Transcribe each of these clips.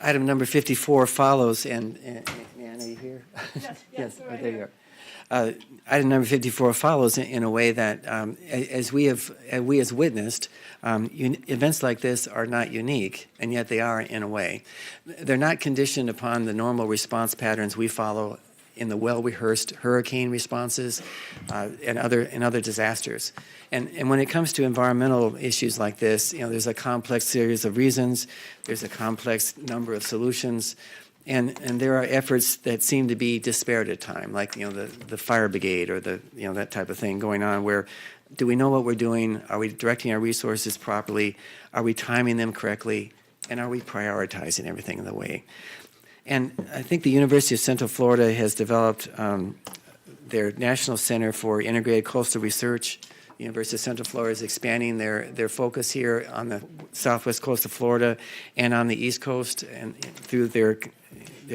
Item number 54 follows, and Ann, are you here? Yes, Oh, there you are. Item number 54 follows in a way that, as we as witnessed, events like this are not unique, and yet they are in a way. They're not conditioned upon the normal response patterns we follow in the well-rehearsed hurricane responses and other disasters. And when it comes to environmental issues like this, there's a complex series of reasons, there's a complex number of solutions, and there are efforts that seem to be disparate at times, like the fire brigade or that type of thing going on, where do we know what we're doing? Are we directing our resources properly? Are we timing them correctly? And are we prioritizing everything in the way? And I think the University of Central Florida has developed their National Center for Integrated Coastal Research. The University of Central Florida is expanding their focus here on the southwest coast of Florida and on the east coast, and through their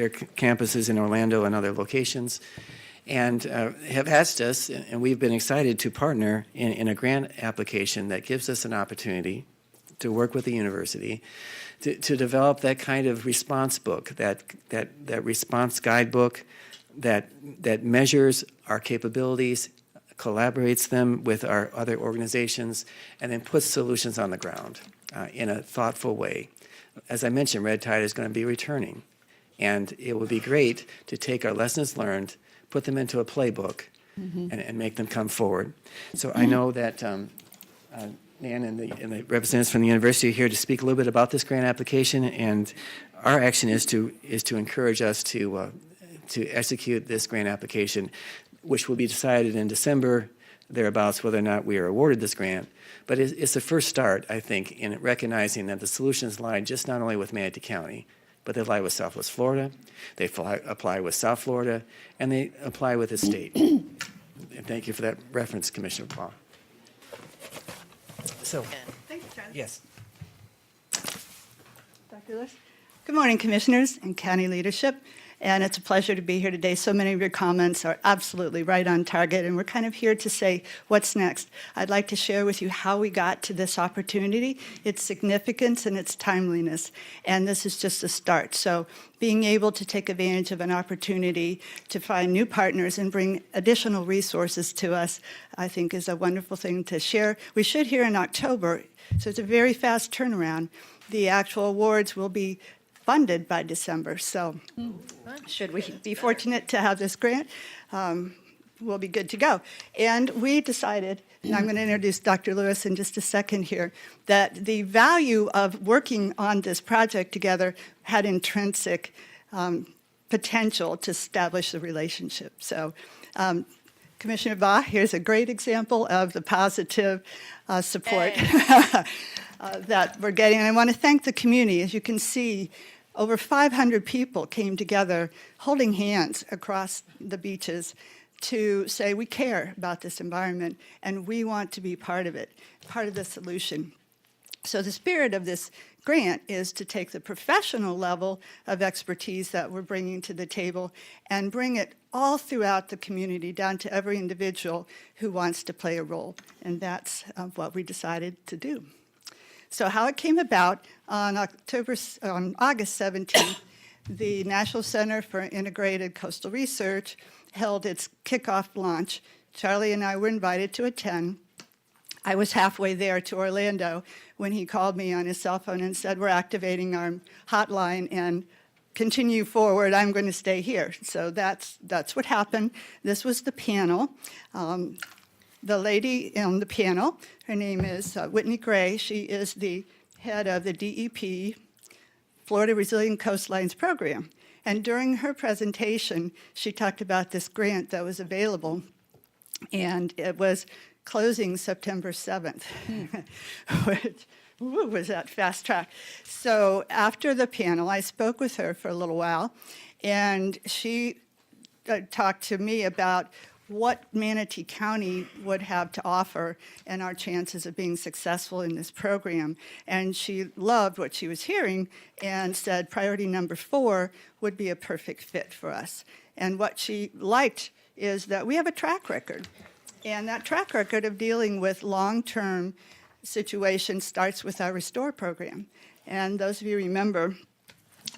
campuses in Orlando and other locations, and have asked us, and we've been excited to partner in a grant application that gives us an opportunity to work with the university to develop that kind of response book, that response guidebook that measures our capabilities, collaborates them with our other organizations, and then puts solutions on the ground in a thoughtful way. As I mentioned, Red Tide is going to be returning, and it would be great to take our lessons learned, put them into a playbook, and make them come forward. So I know that Nan and the representatives from the university are here to speak a little bit about this grant application, and our action is to encourage us to execute this grant application, which will be decided in December, thereabouts, whether or not we are awarded this grant. But it's the first start, I think, in recognizing that the solutions lie just not only with Manatee County, but they lie with Southwest Florida, they apply with South Florida, and they apply with the state. And thank you for that reference, Commissioner Paul. So, Thank you, Charlie. yes. Dr. Lewis. Good morning, commissioners and county leadership. And it's a pleasure to be here today. So many of your comments are absolutely right on target, and we're kind of here to say what's next. I'd like to share with you how we got to this opportunity, its significance and its timeliness. And this is just a start. So being able to take advantage of an opportunity to find new partners and bring additional resources to us, I think is a wonderful thing to share. We should hear in October, so it's a very fast turnaround. The actual awards will be funded by December. So should we be fortunate to have this grant, we'll be good to go. And we decided, and I'm going to introduce Dr. Lewis in just a second here, that the value of working on this project together had intrinsic potential to establish the relationship. So Commissioner Baugh, here's a great example of the positive support that we're getting. And I want to thank the community. As you can see, over 500 people came together holding hands across the beaches to say we care about this environment and we want to be part of it, part of the solution. So the spirit of this grant is to take the professional level of expertise that we're bringing to the table and bring it all throughout the community, down to every individual who wants to play a role. And that's what we decided to do. So how it came about, on August 17th, the National Center for Integrated Coastal Research held its kickoff launch. Charlie and I were invited to attend. I was halfway there to Orlando when he called me on his cell phone and said, we're activating our hotline and continue forward, I'm going to stay here. So that's what happened. This was the panel. The lady on the panel, her name is Whitney Gray. She is the head of the DEP, Florida Resilient Coastlines Program. And during her presentation, she talked about this grant that was available, and it was closing September 7th, which was that fast track. So after the panel, I spoke with her for a little while, and she talked to me about what Manatee County would have to offer and our chances of being successful in this program. And she loved what she was hearing and said priority number 4 would be a perfect fit for us. And what she liked is that we have a track record. And that track record of dealing with long-term situations starts with our Restore program. And those of you remember,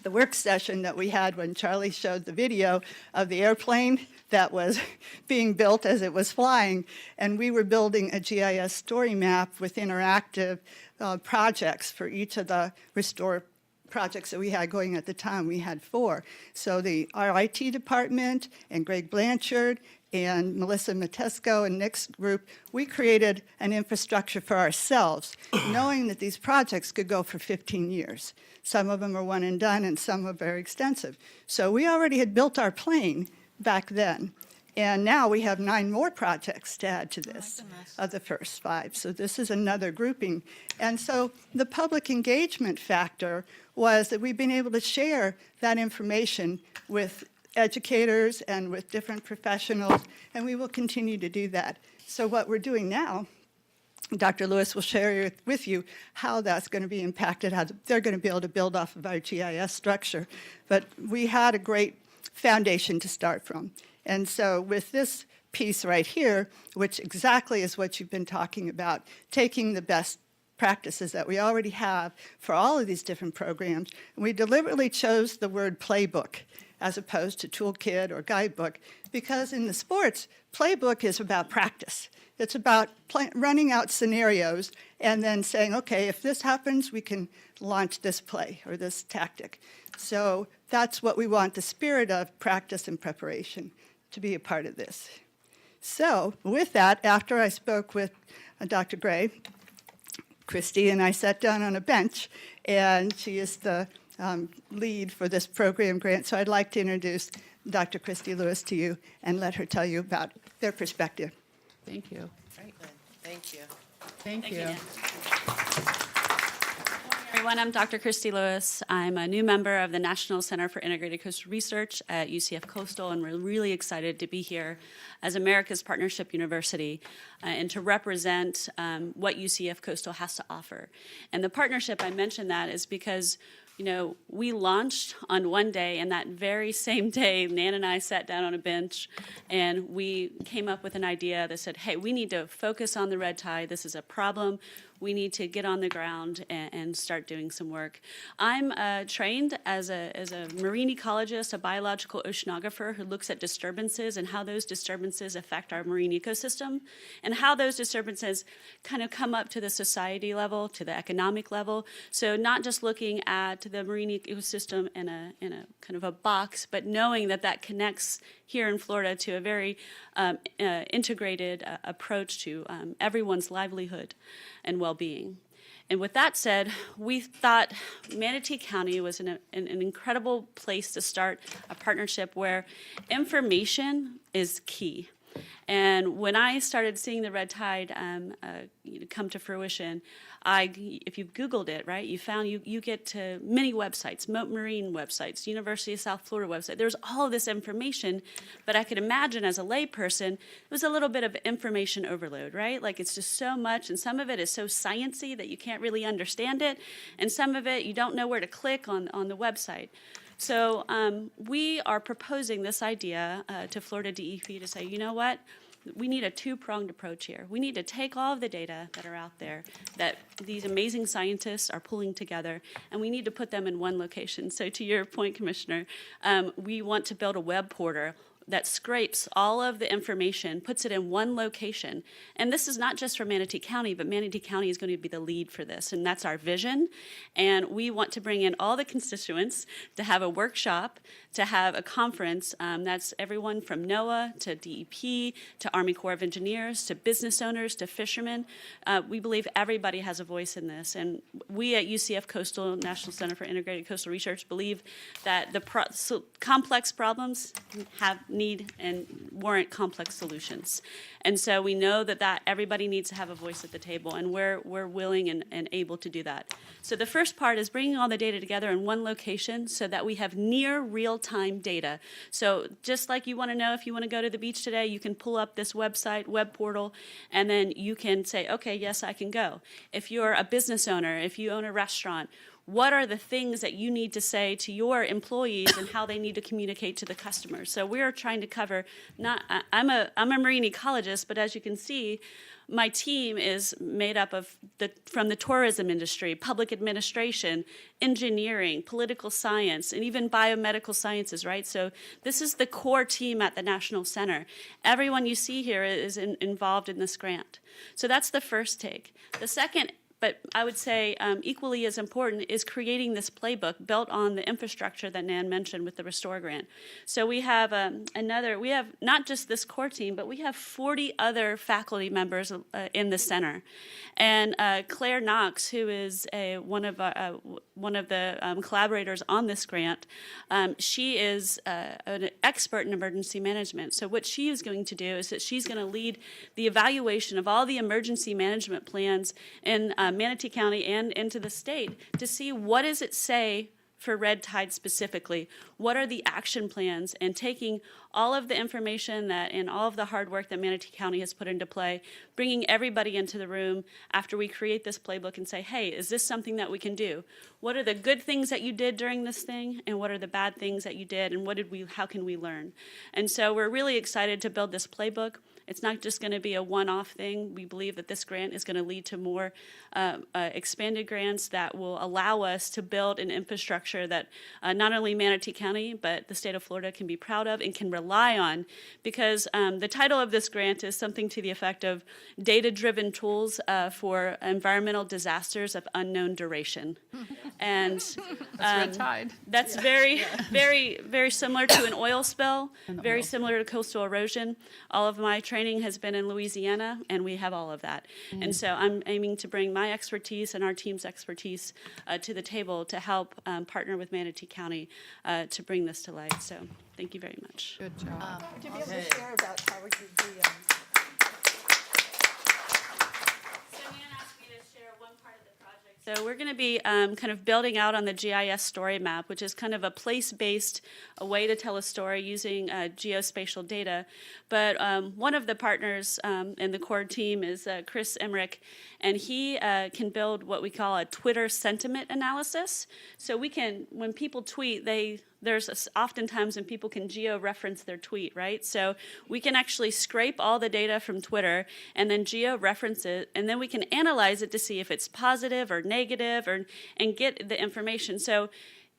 the work session that we had when Charlie showed the video of the airplane that was being built as it was flying. And we were building a GIS story map with interactive projects for each of the restore projects that we had going at the time. We had 4. So our IT department and Greg Blanchard and Melissa Matesco and Nick's group, we created an infrastructure for ourselves, knowing that these projects could go for 15 years. Some of them are one and done, and some are very extensive. So we already had built our plane back then. And now we have 9 more projects to add to this of the first 5. So this is another grouping. And so the public engagement factor was that we've been able to share that information with educators and with different professionals, and we will continue to do that. So what we're doing now, Dr. Lewis will share with you how that's going to be impacted, how they're going to be able to build off of our GIS structure. But we had a great foundation to start from. And so with this piece right here, which exactly is what you've been talking about, taking the best practices that we already have for all of these different programs, and we deliberately chose the word playbook as opposed to toolkit or guidebook, because in the sports, playbook is about practice. It's about running out scenarios and then saying, okay, if this happens, we can launch this play or this tactic. So that's what we want the spirit of practice and preparation to be a part of this. So with that, after I spoke with Dr. Gray, Kristy and I sat down on a bench, and she is the lead for this program grant. So I'd like to introduce Dr. Kristy Lewis to you and let her tell you about their perspective. Thank you. Very good. Thank you. Thank you. Everyone, I'm Dr. Kristy Lewis. I'm a new member of the National Center for Integrated Coastal Research at UCF Coastal, and we're really excited to be here as America's Partnership University and to represent what UCF Coastal has to offer. And the partnership, I mentioned that, is because we launched on one day, and that very same day, Nan and I sat down on a bench, and we came up with an idea that said, hey, we need to focus on the red tide. This is a problem. We need to get on the ground and start doing some work. I'm trained as a marine ecologist, a biological oceanographer who looks at disturbances and how those disturbances affect our marine ecosystem, and how those disturbances kind of come up to the society level, to the economic level. So not just looking at the marine ecosystem in a kind of a box, but knowing that that connects here in Florida to a very integrated approach to everyone's livelihood and well-being. And with that said, we thought Manatee County was an incredible place to start a partnership where information is key. And when I started seeing the red tide come to fruition, if you've Googled it, right, you found you get to many websites, Moat Marine websites, University of South Florida website. There's all of this information, but I could imagine as a layperson, it was a little bit of information overload, right? Like it's just so much, and some of it is so sciencey that you can't really understand it, and some of it you don't know where to click on the website. So we are proposing this idea to Florida DEP to say, you know what? We need a two-pronged approach here. We need to take all of the data that are out there that these amazing scientists are pulling together, and we need to put them in one location. So to your point, Commissioner, we want to build a web portal that scrapes all of the information, puts it in one location. And this is not just for Manatee County, but Manatee County is going to be the lead for this, and that's our vision. And we want to bring in all the constituents to have a workshop, to have a conference. That's everyone from NOAA to DEP to Army Corps of Engineers to business owners to fishermen. We believe everybody has a voice in this, and we at UCF Coastal, National Center for Integrated Coastal Research, believe that the complex problems need and warrant complex solutions. And so we know that everybody needs to have a voice at the table, and we're willing and able to do that. So the first part is bringing all the data together in one location so that we have near real-time data. So just like you want to know if you want to go to the beach today, you can pull up this website, web portal, and then you can say, okay, yes, I can go. If you're a business owner, if you own a restaurant, what are the things that you need to say to your employees and how they need to communicate to the customers? So we're trying to cover I'm a marine ecologist, but as you can see, my team is made up of from the tourism industry, public administration, engineering, political science, and even biomedical sciences, right? So this is the core team at the National Center. Everyone you see here is involved in this grant. So that's the first take. The second, but I would say equally as important, is creating this playbook built on the infrastructure that Nan mentioned with the Restore grant. So we have we have not just this core team, but we have 40 other faculty members in the center. And Claire Knox, who is one of the collaborators on this grant, she is an expert in emergency management. So what she is going to do is that she's going to lead the evaluation of all the emergency management plans in Manatee County and into the state to see what does it say for red tide specifically. What are the action plans? And taking all of the information that and all of the hard work that Manatee County has put into play, bringing everybody into the room after we create this playbook and say, hey, is this something that we can do? What are the good things that you did during this thing? And what are the bad things that you did? And how can we learn? And so we're really excited to build this playbook. It's not just going to be a one-off thing. We believe that this grant is going to lead to more expanded grants that will allow us to build an infrastructure that not only Manatee County, but the state of Florida can be proud of and can rely on. Because the title of this grant is something to the effect of Data-Driven Tools for Environmental Disasters of Unknown Duration. And Red tide. that's very, very similar to an oil spill, very similar to coastal erosion. All of my training has been in Louisiana, and we have all of that. And so I'm aiming to bring my expertise and our team's expertise to the table to help partner with Manatee County to bring this to light. So thank you very much. Good job. To be able to share about how we could be, So Nan asked me to share one part of the project. So we're going to be kind of building out on the GIS story map, which is kind of a place-based way to tell a story using geospatial data. But one of the partners in the core team is Chris Emmerich, and he can build what we call a Twitter sentiment analysis. So we can, when people tweet, there's oftentimes when people can geo-reference their tweet, right? So we can actually scrape all the data from Twitter and then geo-reference it, and then we can analyze it to see if it's positive or negative and get the information. So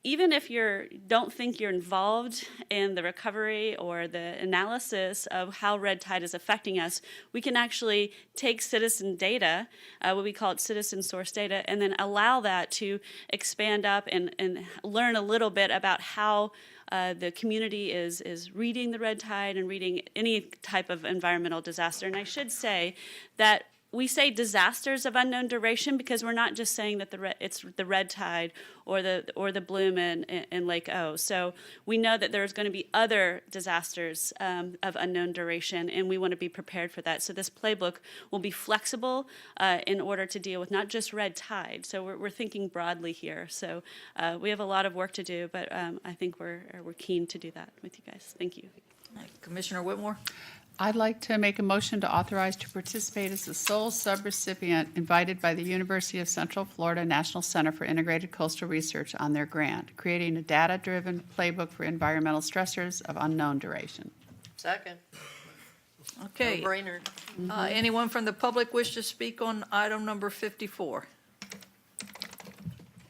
even if you don't think you're involved in the recovery or the analysis of how red tide is affecting us, we can actually take citizen data, what we call it citizen source data, and then allow that to expand up and learn a little bit about how the community is reading the red tide and reading any type of environmental disaster. And I should say that we say disasters of unknown duration because we're not just saying that it's the red tide or the bloom in Lake O. So we know that there's going to be other disasters of unknown duration, and we want to be prepared for that. So this playbook will be flexible in order to deal with not just red tide. So we're thinking broadly here. So we have a lot of work to do, but I think we're keen to do that with you guys. Thank you. Commissioner Whitmore? I'd like to make a motion to authorize to participate as the sole subrecipient invited by the University of Central Florida National Center for Integrated Coastal Research on their grant, creating a data-driven playbook for environmental stressors of unknown duration. Second. Okay. No-brainer. Anyone from the public wish to speak on item number 54?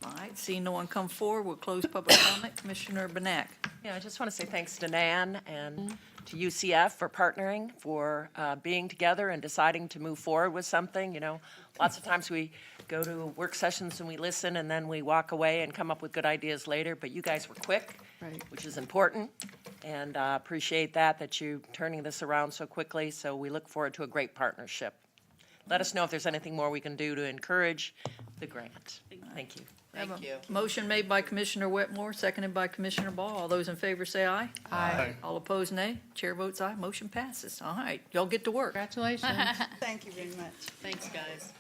All right, seeing no one come forward, we'll close public comment. Commissioner Benak. Yeah, I just want to say thanks to Nan and to UCF for partnering, for being together and deciding to move forward with something. You know, lots of times we go to work sessions and we listen and then we walk away and come up with good ideas later, but you guys were quick, Right. which is important, and appreciate that you turning this around so quickly, so we look forward to a great partnership. Let us know if there's anything more we can do to encourage the grant. Thank you. Thank you. Motion made by Commissioner Whitmore, seconded by Commissioner Ball. All those in favor say aye. Aye. All opposed, nay. Chair votes aye. Motion passes. All right, y'all get to work. Congratulations. thank you very much. Thanks, guys.